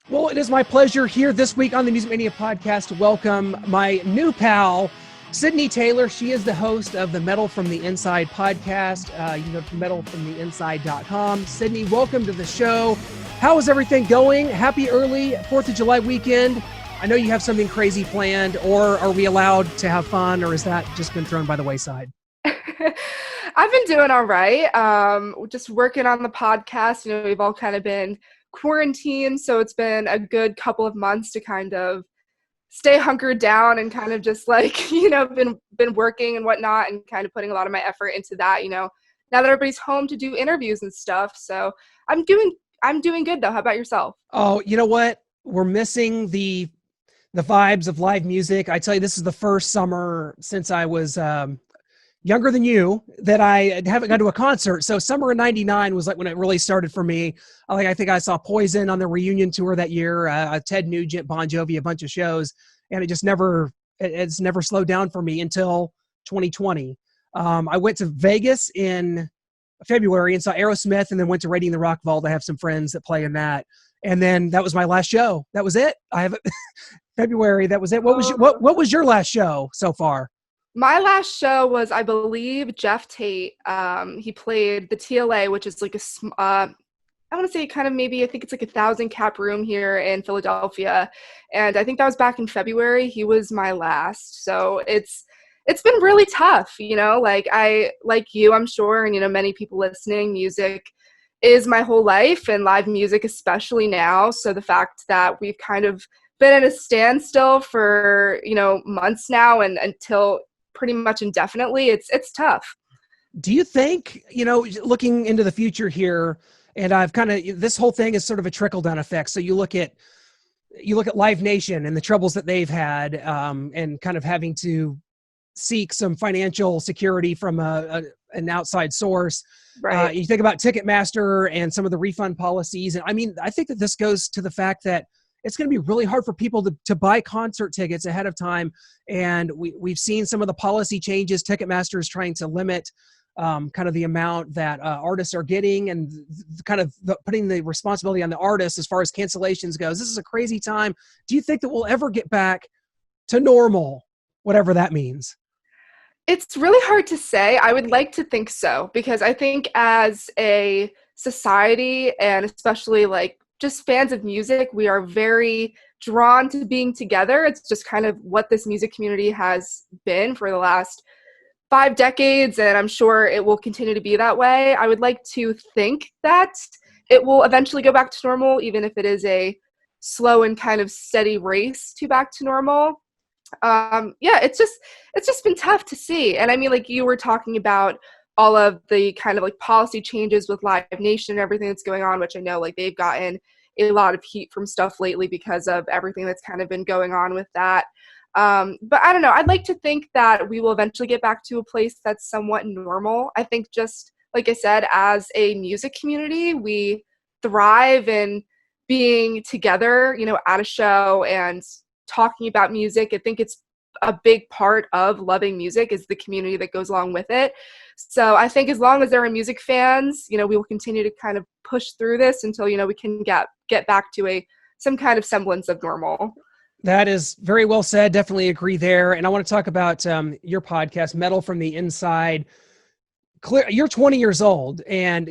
Well, it is my pleasure here this week on the Music Mania podcast to welcome my new pal, Sydney Taylor. She is the host of the Metal from the Inside podcast. You can go to metalfromtheinside.com. Sydney, welcome to the show. How is everything going? Happy early 4th of July weekend. I know you have something crazy planned, or are we allowed to have fun, or is that just been thrown by the wayside? I've been doing all right. Just working on the podcast. We've all kind of been quarantined, so it's been a good couple of months to kind of stay hunkered down and kind of just been working and whatnot, and kind of putting a lot of my effort into that. Now that everybody's home to do interviews and stuff, so I'm doing good though. How about yourself? Oh, you know what? We're missing the vibes of live music. I tell you, this is the first summer since I was younger than you that I haven't gone to a concert. So summer of '99 was like when it really started for me. I think I saw Poison on the reunion tour that year, Ted Nugent, Bon Jovi, a bunch of shows, and it's never slowed down for me until 2020. I went to Vegas in February and saw Aerosmith, and then went to Raiding the Rock Vault. I have some friends that play in that. And then that was my last show. That was it. I have February. That was it. What was your last show so far? My last show was, I believe, Jeff Tate. He played the TLA, which is like I want to say kind of maybe, I think it's like 1,000 cap room here in Philadelphia. And I think that was back in February. He was my last. So it's been really tough, like you, I'm sure, and, many people listening, music is my whole life, and live music especially now. So the fact that we've kind of been at a standstill for, months now and until pretty much indefinitely, it's tough. Do you think, looking into the future here, and this whole thing is sort of a trickle down effect. So you look at Live Nation and the troubles that they've had, and kind of having to seek some financial security from an outside source. Right. You think about Ticketmaster and some of the refund policies. And I think that this goes to the fact that it's going to be really hard for people to buy concert tickets ahead of time. And we've seen some of the policy changes. Ticketmaster is trying to limit kind of the amount that artists are getting, and kind of putting the responsibility on the artists as far as cancellations goes. This is a crazy time. Do you think that we'll ever get back to normal, whatever that means? It's really hard to say. I would like to think so, because I think as a society, and especially like just fans of music, we are very drawn to being together. It's just kind of what this music community has been for the last 5 decades, and I'm sure it will continue to be that way. I would like to think that it will eventually go back to normal, even if it is a slow and kind of steady race to back to normal. It's just been tough to see. And I mean, like you were talking about all of the kind of like policy changes with Live Nation and everything that's going on, which I know like they've gotten a lot of heat from stuff lately because of everything that's kind of been going on with that. But I don't know. I'd like to think that we will eventually get back to a place that's somewhat normal. I think, just like I said, as a music community, we thrive in being together, at a show and talking about music. I think it's a big part of loving music is the community that goes along with it. So I think as long as there are music fans, we will continue to kind of push through this until, we can get back to some kind of semblance of normal. That is very well said. Definitely agree there. And I want to talk about your podcast, Metal from the Inside. You're 20 years old, and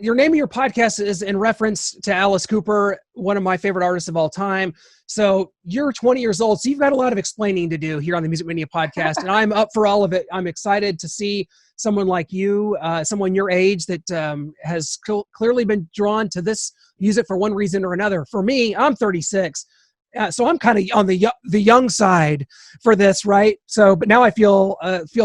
your name of your podcast is in reference to Alice Cooper, one of my favorite artists of all time. So you're 20 years old, so you've got a lot of explaining to do here on the Music Mania podcast, and I'm up for all of it. I'm excited to see someone like you, someone your age that has clearly been drawn to this music for one reason or another. For me, I'm 36. So I'm kind of on the young side for this, right? So, but now I feel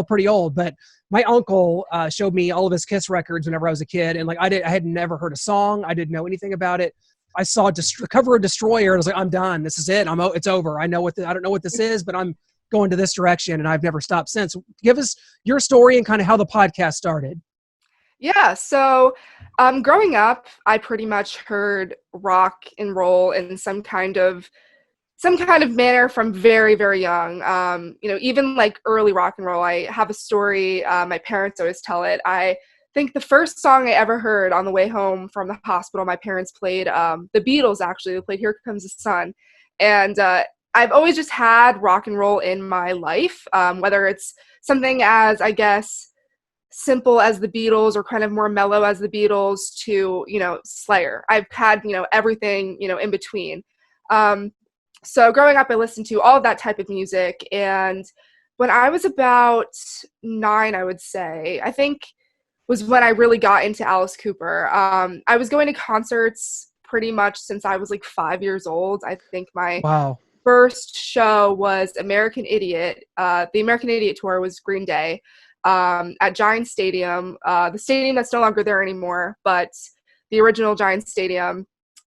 pretty old. But my uncle showed me all of his Kiss records whenever I was a kid, and like I had never heard a song. I didn't know anything about it. I saw cover of Destroyer, and I was like, I'm done. This is it. It's over. I don't know what this is, but I'm going to this direction, and I've never stopped since. Give us your story and kind of how the podcast started. Yeah, so growing up, I pretty much heard rock and roll in some kind of manner from very, very young. Even like early rock and roll. I have a story, my parents always tell it. I think the first song I ever heard on the way home from the hospital, my parents played the Beatles, actually. They played Here Comes the Sun. And I've always just had rock and roll in my life, whether it's something as, I guess, simple as the Beatles or kind of more mellow as the Beatles to, Slayer. I've had, everything, in between. So growing up, I listened to all of that type of music. And when I was about 9, I would say, I think was when I really got into Alice Cooper. I was going to concerts pretty much since I was like 5 years old. I think my Wow. first show was American Idiot. The American Idiot tour was Green Day at Giant Stadium, the stadium that's no longer there anymore, but the original Giant Stadium.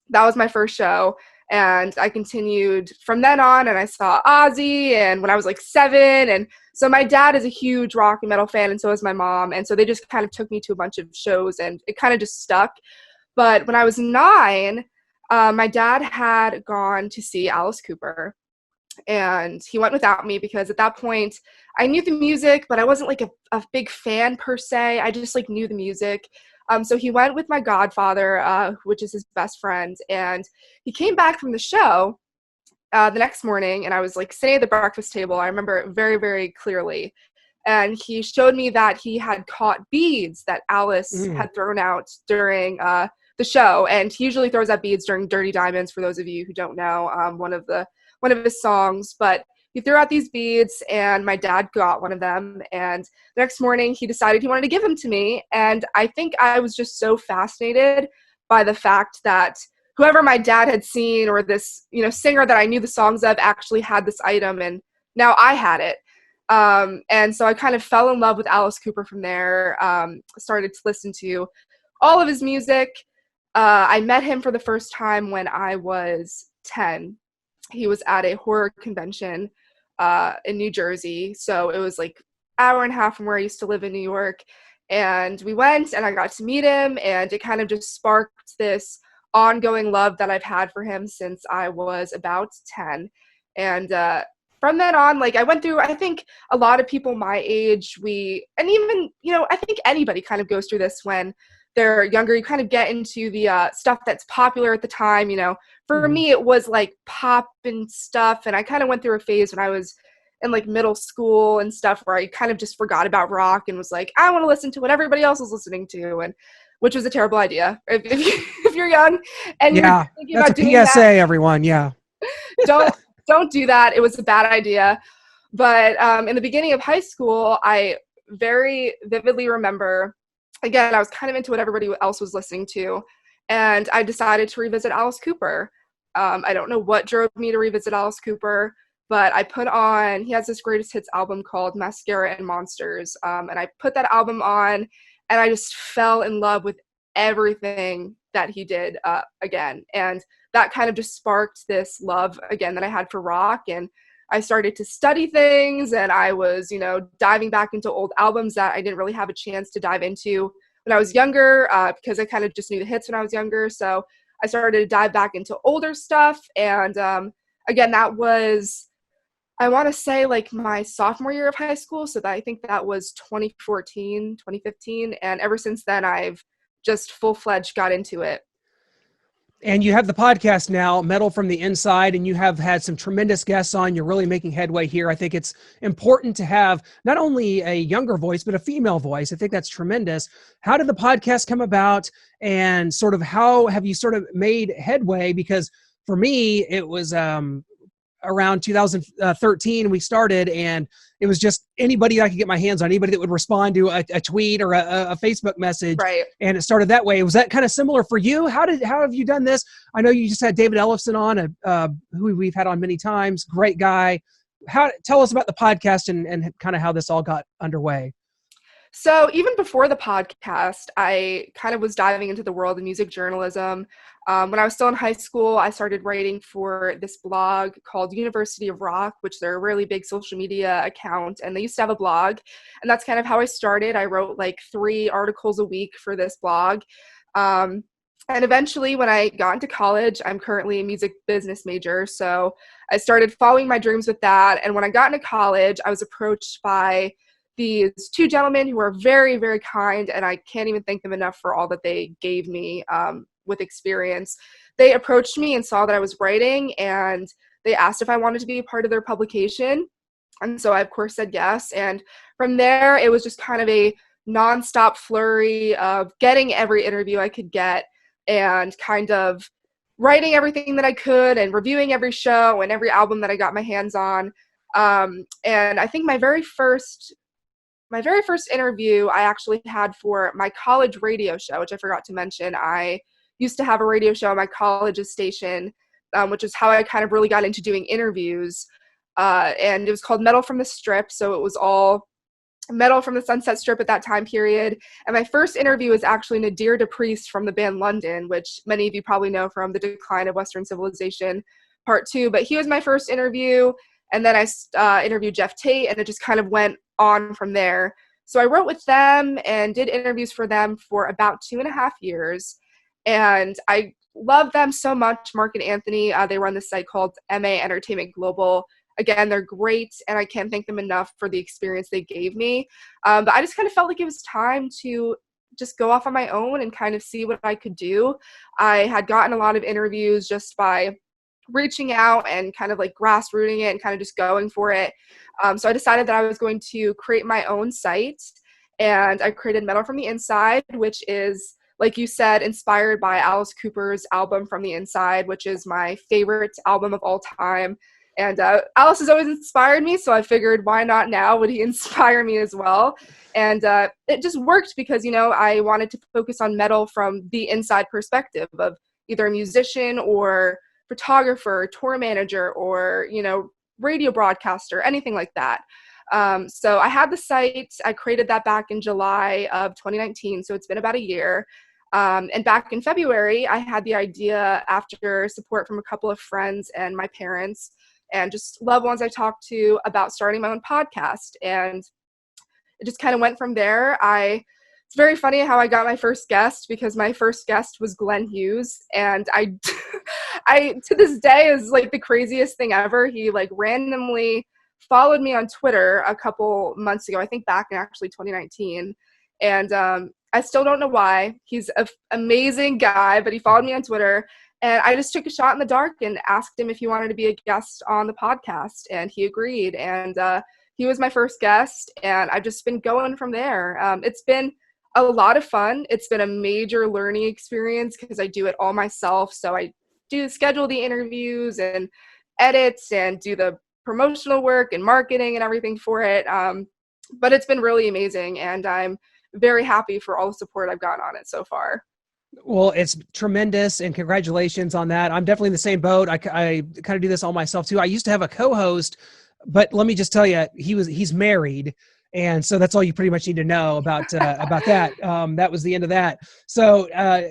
That was my first show. And I continued from then on, and I saw Ozzy, and when I was like 7, and so my dad is a huge rock and metal fan, and so is my mom, and so they just kind of took me to a bunch of shows, and it kind of just stuck. But when I was 9, my dad had gone to see Alice Cooper, and he went without me because at that point I knew the music, but I wasn't like a big fan per se. I just like knew the music. So he went with my godfather, which is his best friend, and he came back from the show the next morning, and I was like sitting at the breakfast table. I remember it very, very clearly. And he showed me that he had caught beads that Alice had thrown out during the show. And he usually throws out beads during Dirty Diamonds, for those of you who don't know, one of his songs. But he threw out these beads, and my dad got one of them. And the next morning, he decided he wanted to give them to me. And I think I was just so fascinated by the fact that whoever my dad had seen, or this, singer that I knew the songs of, actually had this item, and now I had it. And so I kind of fell in love with Alice Cooper from there, started to listen to all of his music. I met him for the first time when I was 10. He was at a horror convention in New Jersey. So it was like an hour and a half from where I used to live in New York. And we went, and I got to meet him, and it kind of just sparked this ongoing love that I've had for him since I was about 10. And from then on, like, I went through, I think a lot of people my age, and even, I think anybody kind of goes through this when they're younger. You kind of get into the stuff that's popular at the time. For me, it was like pop and stuff. And I kind of went through a phase when I was in like middle school and stuff where I kind of just forgot about rock and was like, I want to listen to what everybody else is listening to. And which was a terrible idea. If you're young and you're thinking about doing that's a PSA, that, everyone. Yeah. don't do that. It was a bad idea. But in the beginning of high school, I very vividly remember, again, I was kind of into what everybody else was listening to, and I decided to revisit Alice Cooper. I don't know what drove me to revisit Alice Cooper, but I put on, he has this greatest hits album called Mascara and Monsters, and I put that album on, and I just fell in love with everything that he did again. And that kind of just sparked this love again that I had for rock. And I started to study things, and I was, diving back into old albums that I didn't really have a chance to dive into when I was younger, because I kind of just knew the hits when I was younger. So I started to dive back into older stuff. And again, that was, I want to say, like my sophomore year of high school. So I think that was 2014, 2015. And ever since then, I've just full-fledged got into it. And you have the podcast now, Metal from the Inside, and you have had some tremendous guests on. You're really making headway here. I think it's important to have not only a younger voice, but a female voice. I think that's tremendous. How did the podcast come about, and sort of how have you sort of made headway? Because for me, it was around 2013 we started, and it was just anybody I could get my hands on, anybody that would respond to a tweet or a Facebook message. Right. And it started that way. Was that kind of similar for you? How have you done this? I know you just had David Ellefson on, who we've had on many times. Great guy. Tell us about the podcast and kind of how this all got underway. So even before the podcast, I kind of was diving into the world of music journalism. When I was still in high school, I started writing for this blog called University of Rock, which they're a really big social media account, and they used to have a blog. And that's kind of how I started. I wrote like 3 articles a week for this blog. And eventually, when I got into college, I'm currently a music business major. So I started following my dreams with that. And when I got into college, I was approached by these two gentlemen who are very, very kind, and I can't even thank them enough for all that they gave me with experience. They approached me and saw that I was writing, and they asked if I wanted to be a part of their publication. And so I, of course, said yes. And from there, it was just kind of a nonstop flurry of getting every interview I could get and kind of writing everything that I could and reviewing every show and every album that I got my hands on. And I think my very first interview I actually had for my college radio show, which I forgot to mention. I used to have a radio show at my college's station, which is how I kind of really got into doing interviews. And it was called Metal from the Strip. So it was all metal from the Sunset Strip at that time period. And my first interview was actually Nadir DePriest from the band London, which many of you probably know from The Decline of Western Civilization Part 2. But he was my first interview. And then I interviewed Jeff Tate, and it just kind of went on from there. So I wrote with them and did interviews for them for about 2.5 years. And I love them so much, Mark and Anthony. They run this site called MA Entertainment Global. Again, they're great, and I can't thank them enough for the experience they gave me. But I just kind of felt like it was time to just go off on my own and kind of see what I could do. I had gotten a lot of interviews just by reaching out and kind of like grassrooting it and kind of just going for it. So I decided that I was going to create my own site, and I created Metal from the Inside, which is, like you said, inspired by Alice Cooper's album From the Inside, which is my favorite album of all time. And Alice has always inspired me, so I figured, why not now would he inspire me as well? And it just worked because, you know, I wanted to focus on metal from the inside perspective of either a musician or photographer, tour manager, or, you know, radio broadcaster, anything like that. So I had the site. I created that back in July of 2019, so it's been about a year. And back in February, I had the idea, after support from a couple of friends and my parents and just loved ones I talked to, about starting my own podcast. And it just kind of went from there. It's very funny how I got my first guest, because my first guest was Glenn Hughes. And I to this day is like the craziest thing ever. He like randomly followed me on Twitter a couple months ago, I think back in actually 2019. And I still don't know why. He's an amazing guy, but he followed me on Twitter. And I just took a shot in the dark and asked him if he wanted to be a guest on the podcast. And he agreed. And he was my first guest. And I've just been going from there. It's been a lot of fun. It's been a major learning experience because I do it all myself. So I do schedule the interviews and edits and do the promotional work and marketing and everything for it. But it's been really amazing. And I'm very happy for all the support I've gotten on it so far. Well, it's tremendous, and congratulations on that. I'm definitely in the same boat. I kind of do this all myself too. I used to have a co-host, but let me just tell you, he's married. And so that's all you pretty much need to know about that. That was the end of that. So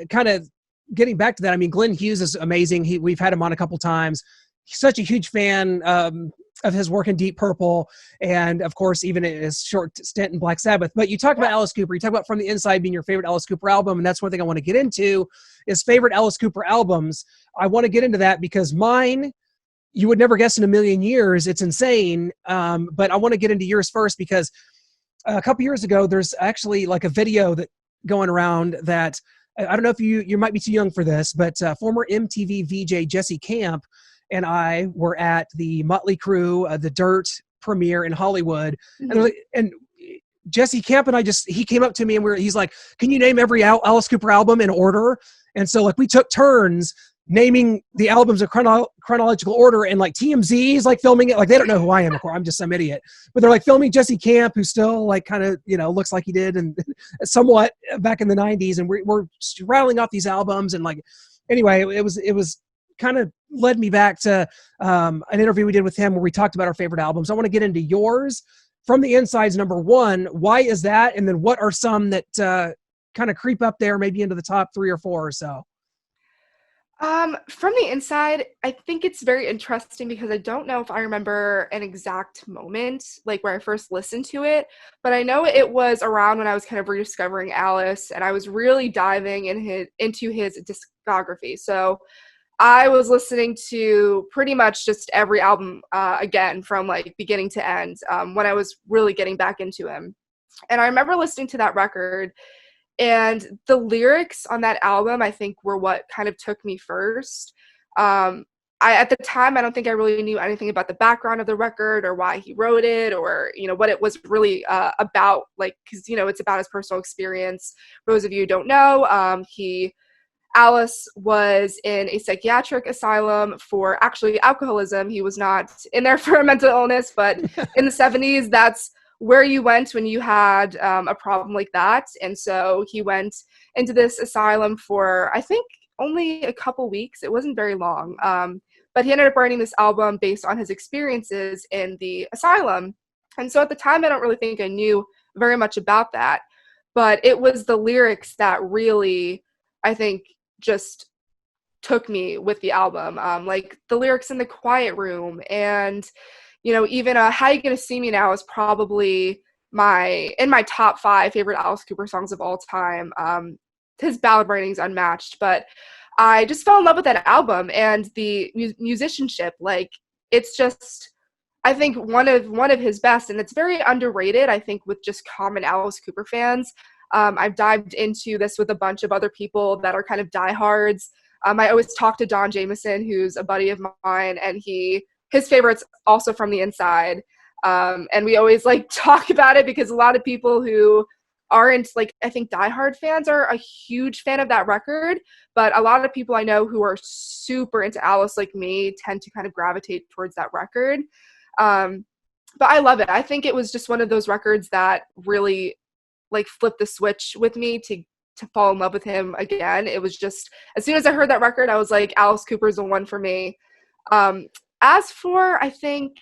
kind of getting back to that, I mean, Glenn Hughes is amazing. We've had him on a couple times. He's such a huge fan of his work in Deep Purple, and of course, even his short stint in Black Sabbath. But you talk about Alice Cooper. You talk about From the Inside being your favorite Alice Cooper album, and that's one thing I want to get into is favorite Alice Cooper albums. I want to get into that because mine, you would never guess in a million years. It's insane. But I want to get into yours first because a couple years ago, there's actually like a video that going around that I don't know if you might be too young for this, but former MTV VJ Jesse Camp and I were at the Motley Crue, the Dirt premiere in Hollywood. Mm-hmm. And Jesse Camp and he came up to me and he's like, can you name every Alice Cooper album in order? And so like we took turns naming the albums in chronological order, and like TMZ is like filming it. Like they don't know who I am, of course. I'm just some idiot. But they're like filming Jesse Camp, who still like kind of, you know, looks like he did and somewhat back in the 90s. And we're rattling off these albums. And like, anyway, it was kind of led me back to an interview we did with him where we talked about our favorite albums. I want to get into yours. From the Inside's number one. Why is that? And then what are some that kind of creep up there, maybe into the top 3 or 4 or so? From the Inside, I think it's very interesting because I don't know if I remember an exact moment, like where I first listened to it, but I know it was around when I was kind of rediscovering Alice and I was really diving into his discography. So I was listening to pretty much just every album again from like beginning to end when I was really getting back into him. And I remember listening to that record, and the lyrics on that album, I think, were what kind of took me first. At the time, I don't think I really knew anything about the background of the record or why he wrote it, or, you know, what it was really about, like, because, you know, it's about his personal experience. For those of you who don't know, Alice was in a psychiatric asylum for actually alcoholism. He was not in there for a mental illness, but in the 70s, that's where you went when you had a problem like that. And so he went into this asylum for, I think, only a couple weeks. It wasn't very long. But he ended up writing this album based on his experiences in the asylum. And so at the time, I don't really think I knew very much about that. But it was the lyrics that really, I think, just took me with the album. Like the lyrics in The Quiet Room, and, you know, even How You Gonna See Me Now is probably in my top 5 favorite Alice Cooper songs of all time. His ballad writing is unmatched, but I just fell in love with that album and the musicianship. Like, it's just, I think, one of his best, and it's very underrated, I think, with just common Alice Cooper fans. I've dived into this with a bunch of other people that are kind of diehards. I always talk to Don Jameson, who's a buddy of mine, and his favorite's also From the Inside. And we always like talk about it because a lot of people who aren't, like, I think diehard fans are a huge fan of that record, but a lot of people I know who are super into Alice like me tend to kind of gravitate towards that record. But I love it. I think it was just one of those records that really like flipped the switch with me to fall in love with him again. It was just, as soon as I heard that record, I was like, Alice Cooper's the one for me. As for, I think,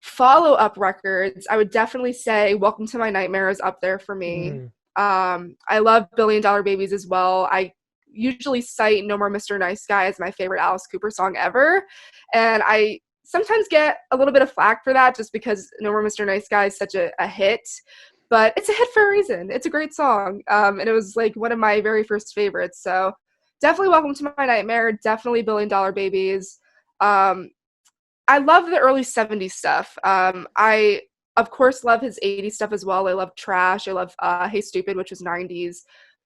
follow-up records, I would definitely say Welcome to My Nightmare is up there for me. I love $1 Billion Babies as well. I usually cite No More Mr. Nice Guy as my favorite Alice Cooper song ever, and I sometimes get a little bit of flack for that just because No More Mr. Nice Guy is such a hit, but it's a hit for a reason. It's a great song, and it was like one of my very first favorites. So definitely Welcome to My Nightmare, definitely $1 Billion Babies. I love the early 70s stuff. I, of course, love his 80s stuff as well. I love Trash. I love Hey Stupid, which was 90s.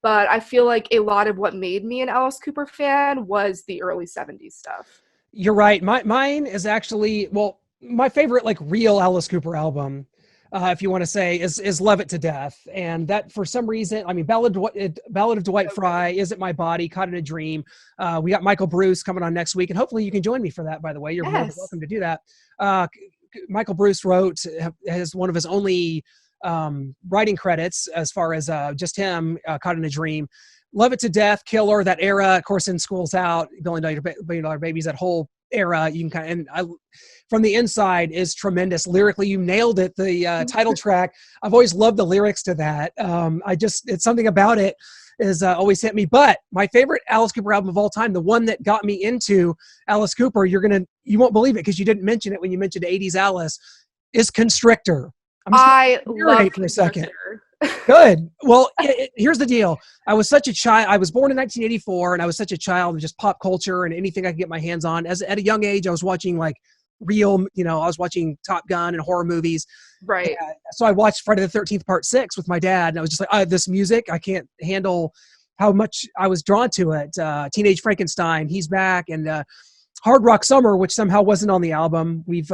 But I feel like a lot of what made me an Alice Cooper fan was the early 70s stuff. You're right. Mine is actually, well, my favorite like real Alice Cooper album, if you want to say, is Love It to Death. And that, for some reason, I mean, Ballad of Dwight Fry, Is It My Body, Caught in a Dream. We got Michael Bruce coming on next week, and hopefully you can join me for that, by the way. You're more than welcome to do that. Michael Bruce has one of his only writing credits as far as just him, Caught in a Dream. Love It to Death, Killer, that era, of course, in School's Out, $1 Billion Babies, that whole era. You can kind of, and I, From the Inside is tremendous lyrically. You nailed it. The title track, I've always loved the lyrics to that. It's something about it is always hit me. But my favorite Alice Cooper album of all time, the one that got me into Alice Cooper, you won't believe it because you didn't mention it when you mentioned 80s Alice, is Constrictor. I love for a second. Good. Well, here's the deal. I was such a child. I was born in 1984, and I was such a child of just pop culture and anything I could get my hands on. At a young age, I was watching like real, I was watching Top Gun and horror movies. Right. So I watched Friday the 13th Part 6 with my dad, and I was just like, this music, I can't handle how much I was drawn to it. Teenage Frankenstein, He's Back, and Hard Rock Summer, which somehow wasn't on the album. We've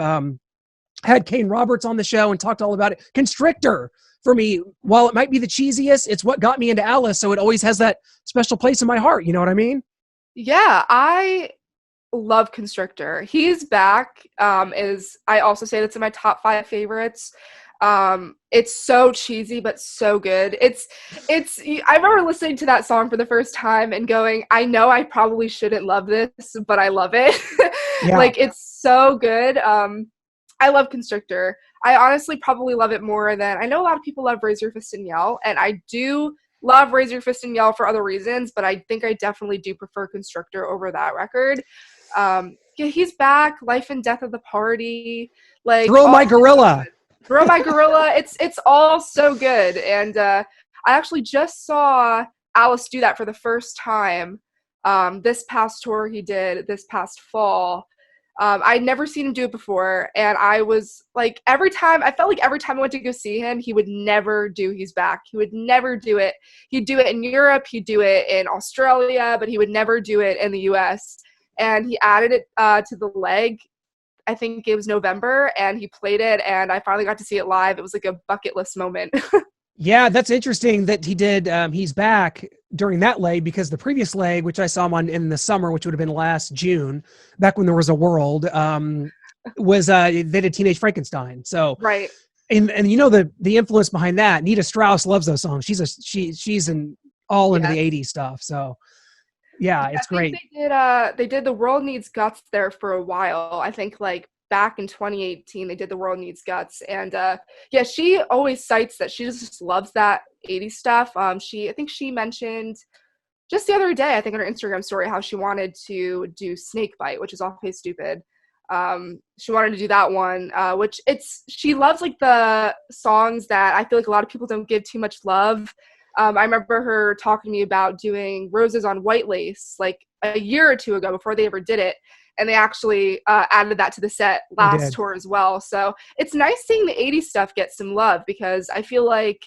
had Kane Roberts on the show and talked all about it. Constrictor, for me, while it might be the cheesiest, it's what got me into Alice, so it always has that special place in my heart. You know what I mean? Yeah, I love Constrictor. He's Back I also say that's in my top 5 favorites. It's so cheesy but so good. I remember listening to that song for the first time and going, I know I probably shouldn't love this, but I love it. Yeah. Like, it's so good. I love Constrictor. I honestly probably love it more than, I know a lot of people love Raise Your Fist and Yell, and I do love Raise Your Fist and Yell for other reasons, but I think I definitely do prefer Constrictor over that record. Yeah, He's Back, Life and Death of the Party, like Throw My Gorilla. Throw My Gorilla. It's all so good. And I actually just saw Alice do that for the first time This past tour he did this past fall, I'd never seen him do it before, and I was like, I felt like every time I went to go see him, he would never do He's Back. He would never do it. He'd do it in Europe, he'd do it in Australia, but he would never do it in the US. And he added it to the leg, I think it was November, and he played it, and I finally got to see it live. It was like a bucket list moment. Yeah, that's interesting that he did He's Back during that leg, because the previous leg, which I saw him on in the summer, which would have been last June, back when there was a world, was they did Teenage Frankenstein. So Right. and you know the influence behind that. Nita Strauss loves those songs. She's in all into the 80s stuff. So yeah, it's great. They did The World Needs Guts there for a while. I think like back in 2018 they did The World Needs Guts, and yeah, she always cites that she just loves that 80s stuff. I think she mentioned just the other day, I think on her Instagram story, how she wanted to do Snakebite, which is awfully stupid. She wanted to do that one, which she loves like the songs that I feel like a lot of people don't give too much love. I remember her talking to me about doing Roses on White Lace like a year or two ago before they ever did it. And they actually added that to the set last tour as well. So it's nice seeing the 80s stuff get some love, because I feel like,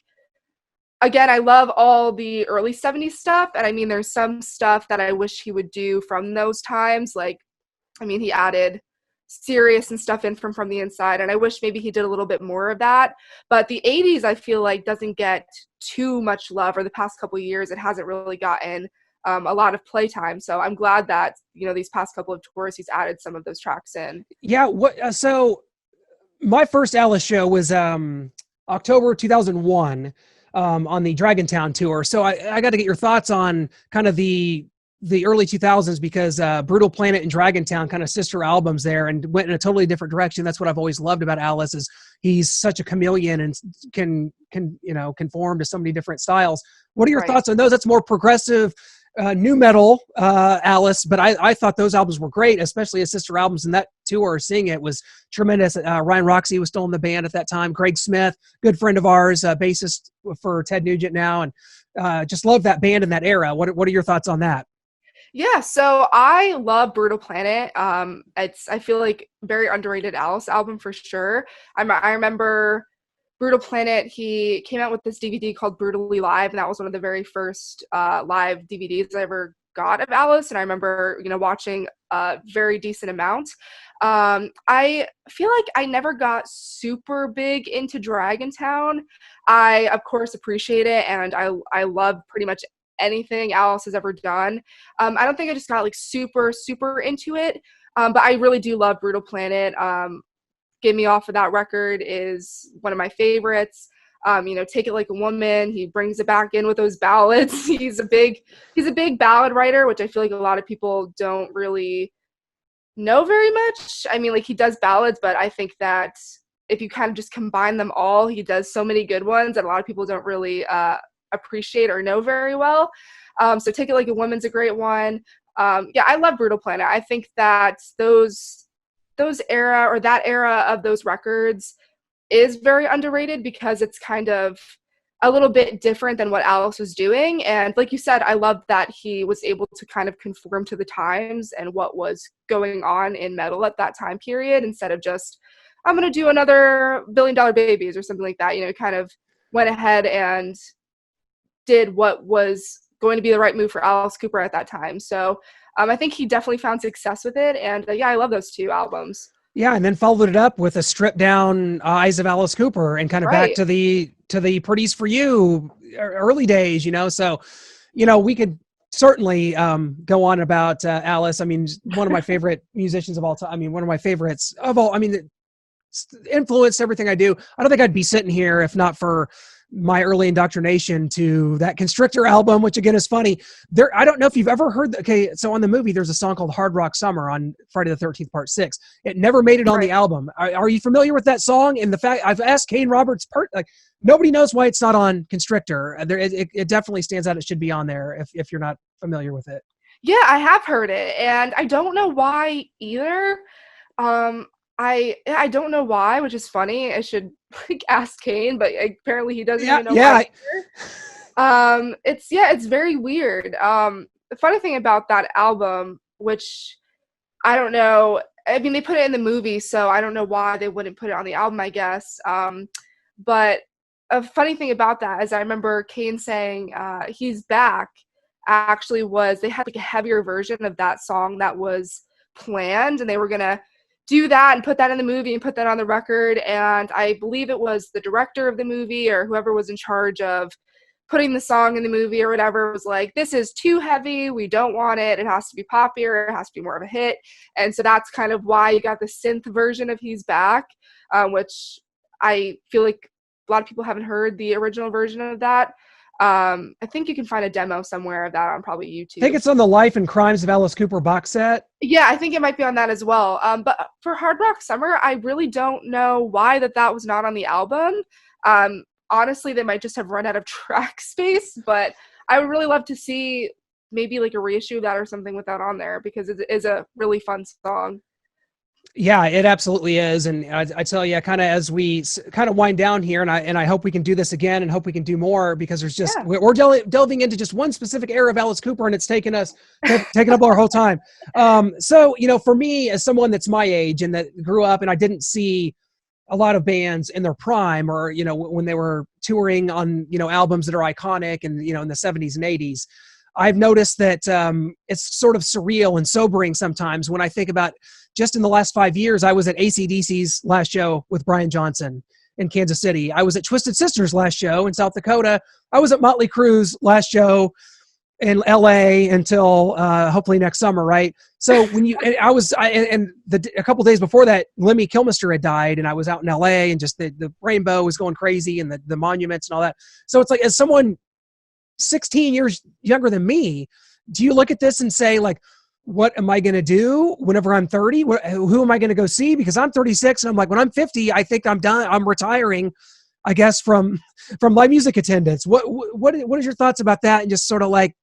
again, I love all the early 70s stuff. And I mean, there's some stuff that I wish he would do from those times. Like, I mean, he added Serious and stuff in from the Inside, and I wish maybe he did a little bit more of that. But the 80s, I feel like, doesn't get too much love, or the past couple of years it hasn't really gotten a lot of playtime. So I'm glad that, you know, these past couple of tours he's added some of those tracks in. Yeah, so my first Alice show was October 2001 on the Dragontown tour. So I got to get your thoughts on kind of the early 2000s, because Brutal Planet and Dragontown, kind of sister albums there, and went in a totally different direction. That's what I've always loved about Alice, is he's such a chameleon and can conform to so many different styles. What are your thoughts on those? That's more progressive, new metal Alice, but I thought those albums were great, especially as sister albums, and that tour, seeing it was tremendous. Ryan Roxie was still in the band at that time. Greg Smith, good friend of ours, bassist for Ted Nugent now, and just love that band in that era. What are your thoughts on that? Yeah, so I love Brutal Planet. I feel like very underrated Alice album for sure. I remember Brutal Planet, he came out with this DVD called Brutally Live, and that was one of the very first live DVDs I ever got of Alice, and I remember, you know, watching a very decent amount. I feel like I never got super big into Dragontown. I, of course, appreciate it, and I love pretty much anything Alice has ever done. I don't think I just got like super into it, but I really do love Brutal Planet. Get Me Off of that record is one of my favorites. You know, Take It Like a Woman, he brings it back in with those ballads. He's a big ballad writer, which I feel like a lot of people don't really know very much. I mean, like, he does ballads, but I think that if you kind of just combine them all, he does so many good ones that a lot of people don't really appreciate or know very well. So Take It Like a Woman's a great one. Yeah, I love Brutal Planet. I think that that era of those records is very underrated, because it's kind of a little bit different than what Alice was doing. And like you said, I love that he was able to kind of conform to the times and what was going on in metal at that time period, instead of just, I'm going to do another $1 Billion Babies or something like that. You know, kind of went ahead and did what was going to be the right move for Alice Cooper at that time. So I think he definitely found success with it. And yeah, I love those two albums. Yeah, and then followed it up with a stripped down Eyes of Alice Cooper, and kind of back to the Pretties for You early days, you know. So, you know, we could certainly go on about Alice. I mean, one of my favorite musicians of all time. I mean, one of my favorites of all. I mean, influenced everything I do. I don't think I'd be sitting here if not for my early indoctrination to that Constrictor album, which again is funny. I don't know if you've ever heard. Okay, so on the movie, there's a song called "Hard Rock Summer" on Friday the 13th Part 6. It never made it on the album. Are you familiar with that song? And the fact I've asked Kane Roberts, like, nobody knows why it's not on Constrictor. It definitely stands out. It should be on there if you're not familiar with it. Yeah, I have heard it, and I don't know why either. I don't know why, which is funny. I should like ask Kane, but apparently he doesn't even know why. It's very weird. the funny thing about that album, which I don't know, I mean, they put it in the movie, so I don't know why they wouldn't put it on the album, I guess. But a funny thing about that is I remember Kane saying He's Back actually was, they had like a heavier version of that song that was planned, and they were going to do that and put that in the movie and put that on the record. And I believe it was the director of the movie or whoever was in charge of putting the song in the movie or whatever was like, this is too heavy, we don't want it, it has to be poppier, it has to be more of a hit. And so that's kind of why you got the synth version of He's Back, which I feel like a lot of people haven't heard the original version of that. I think you can find a demo somewhere of that on probably YouTube. I think it's on the Life and Crimes of Alice Cooper box set. Yeah, I think it might be on that as well. But for Hard Rock Summer, I really don't know why that was not on the album. Honestly, they might just have run out of track space, but I would really love to see maybe like a reissue of that or something with that on there, because it is a really fun song. Yeah, it absolutely is. And I tell you, kind of as we kind of wind down here, and I hope we can do this again and hope we can do more, because there's just, we're delving into just one specific era of Alice Cooper, and it's taken up our whole time. So, for me, as someone that's my age and that grew up and I didn't see a lot of bands in their prime, or, when they were touring on, albums that are iconic and, in the 70s and 80s, I've noticed that it's sort of surreal and sobering sometimes when I think about just in the last 5 years. I was at AC/DC's last show with Brian Johnson in Kansas City. I was at Twisted Sister's last show in South Dakota. I was at Motley Crue's last show in LA until hopefully next summer, right? So when a couple days before that, Lemmy Kilmister had died, and I was out in LA, and just the rainbow was going crazy, and the monuments and all that. So it's like, as someone 16 years younger than me, do you look at this and say, like, what am I going to do whenever I'm 30? Who am I going to go see? Because I'm 36, and I'm like, when I'm 50, I think I'm done. I'm retiring, I guess, from live music attendance. What is your thoughts about that, and just sort of like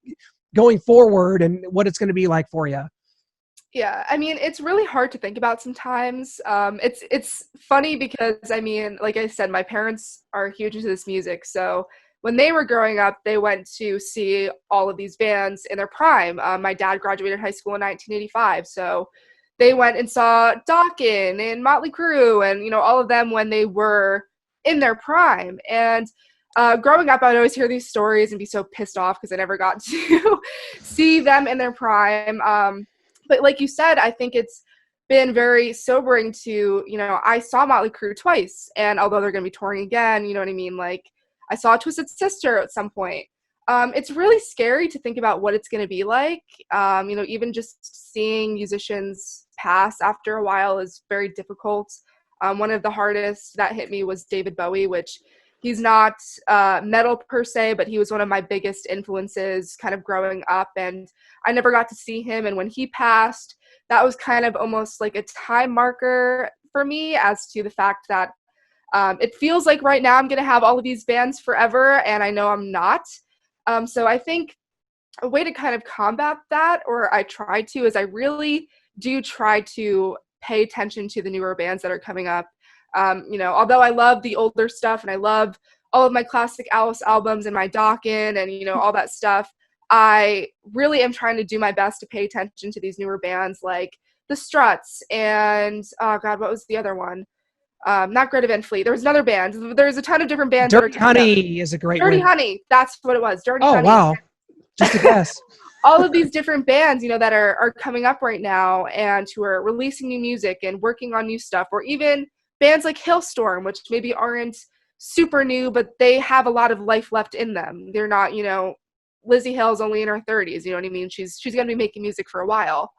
going forward and what it's going to be like for you? Yeah, I mean, it's really hard to think about sometimes. It's funny because, I mean, like I said, my parents are huge into this music, so when they were growing up, they went to see all of these bands in their prime. My dad graduated high school in 1985, so they went and saw Dokken and Motley Crue and, all of them when they were in their prime. And growing up, I would always hear these stories and be so pissed off because I never got to see them in their prime. But like you said, I think it's been very sobering to, I saw Motley Crue twice, and although they're going to be touring again, you know what I mean? Like, I saw Twisted Sister at some point. It's really scary to think about what it's going to be like. Even just seeing musicians pass after a while is very difficult. One of the hardest that hit me was David Bowie, which he's not metal per se, but he was one of my biggest influences kind of growing up, and I never got to see him. And when he passed, that was kind of almost like a time marker for me as to the fact that it feels like right now I'm going to have all of these bands forever, and I know I'm not. So I think a way to kind of combat that, or I try to, is I really do try to pay attention to the newer bands that are coming up. Although I love the older stuff and I love all of my classic Alice albums and my Dokken and, all that stuff, I really am trying to do my best to pay attention to these newer bands like the Struts and, oh God, what was the other one? Not Greta Van Fleet. There was another band. There's a ton of different bands. Dirty Honey is a great one. Dirty Honey. That's what it was. Dirty Honey. Oh, wow. Just a guess. All of these different bands, that are coming up right now and who are releasing new music and working on new stuff, or even bands like Hailstorm, which maybe aren't super new, but they have a lot of life left in them. They're not, Lizzie Hale's only in her 30s, you know what I mean? She's going to be making music for a while.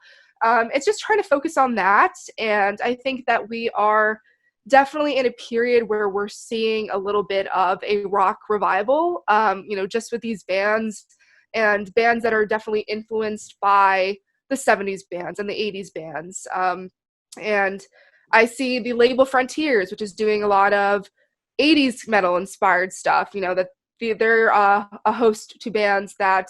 It's just trying to focus on that. And I think that we are definitely in a period where we're seeing a little bit of a rock revival, just with these bands and bands that are definitely influenced by the 70s bands and the 80s bands. And I see the label Frontiers, which is doing a lot of 80s metal inspired stuff, that they're a host to bands that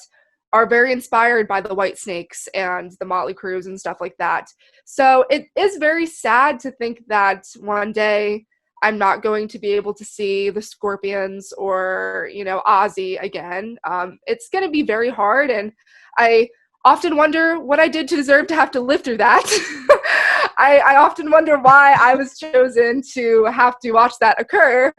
are very inspired by the Whitesnakes and the Motley Crues and stuff like that. So it is very sad to think that one day I'm not going to be able to see the Scorpions or, Ozzy again. It's going to be very hard. And I often wonder what I did to deserve to have to live through that. I often wonder why I was chosen to have to watch that occur.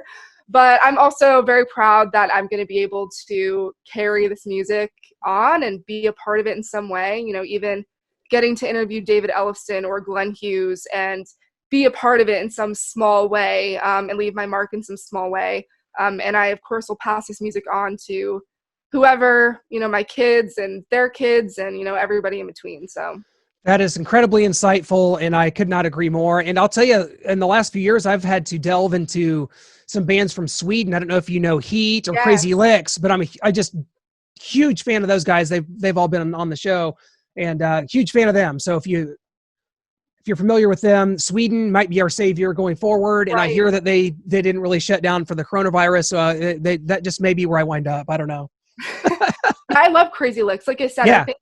But I'm also very proud that I'm going to be able to carry this music on and be a part of it in some way. You know, even getting to interview David Ellefson or Glenn Hughes and be a part of it in some small way, and leave my mark in some small way. And I, of course, will pass this music on to whoever, you know, my kids and their kids and, you know, everybody in between. So That is incredibly insightful, and I could not agree more. And I'll tell you, in the last few years, I've had to delve into some bands from Sweden. I don't know if you know Heat or yes. Crazy Licks, but I just huge fan of those guys. They've all been on the show, and huge fan of them. So if you're familiar with them, Sweden might be our savior going forward. And Right. I hear that they didn't really shut down for the coronavirus, so that just may be where I wind up. I don't know. I love Crazy Licks. Like I said, Yeah. I think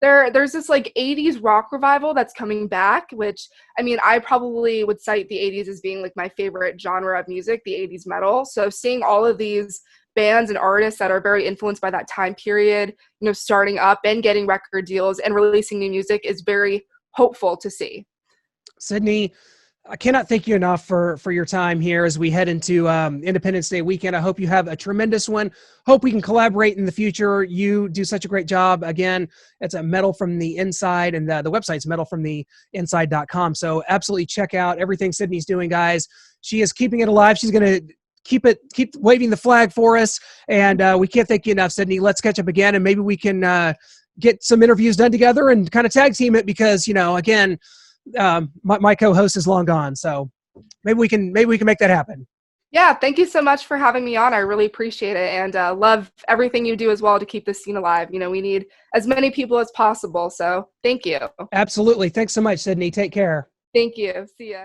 there's this like 80s rock revival that's coming back, which, I mean, I probably would cite the 80s as being like my favorite genre of music, the 80s metal. So seeing all of these bands and artists that are very influenced by that time period, you know, starting up and getting record deals and releasing new music is very hopeful to see. Sydney, I cannot thank you enough for your time here as we head into Independence Day weekend. I hope you have a tremendous one. Hope we can collaborate in the future. You do such a great job. Again, it's a Metal from the Inside, and the website's metalfromtheinside.com. So absolutely check out everything Sydney's doing, guys. She is keeping it alive. She's going to keep waving the flag for us. And we can't thank you enough, Sydney. Let's catch up again, and maybe we can get some interviews done together and kind of tag team it because, you know, again, my co-host is long gone, so maybe we can make that happen. Yeah, thank you so much for having me on. I really appreciate it, and love everything you do as well to keep this scene alive. You know, we need as many people as possible, so thank you. Absolutely. Thanks so much, Sydney. Take care. Thank you. See ya.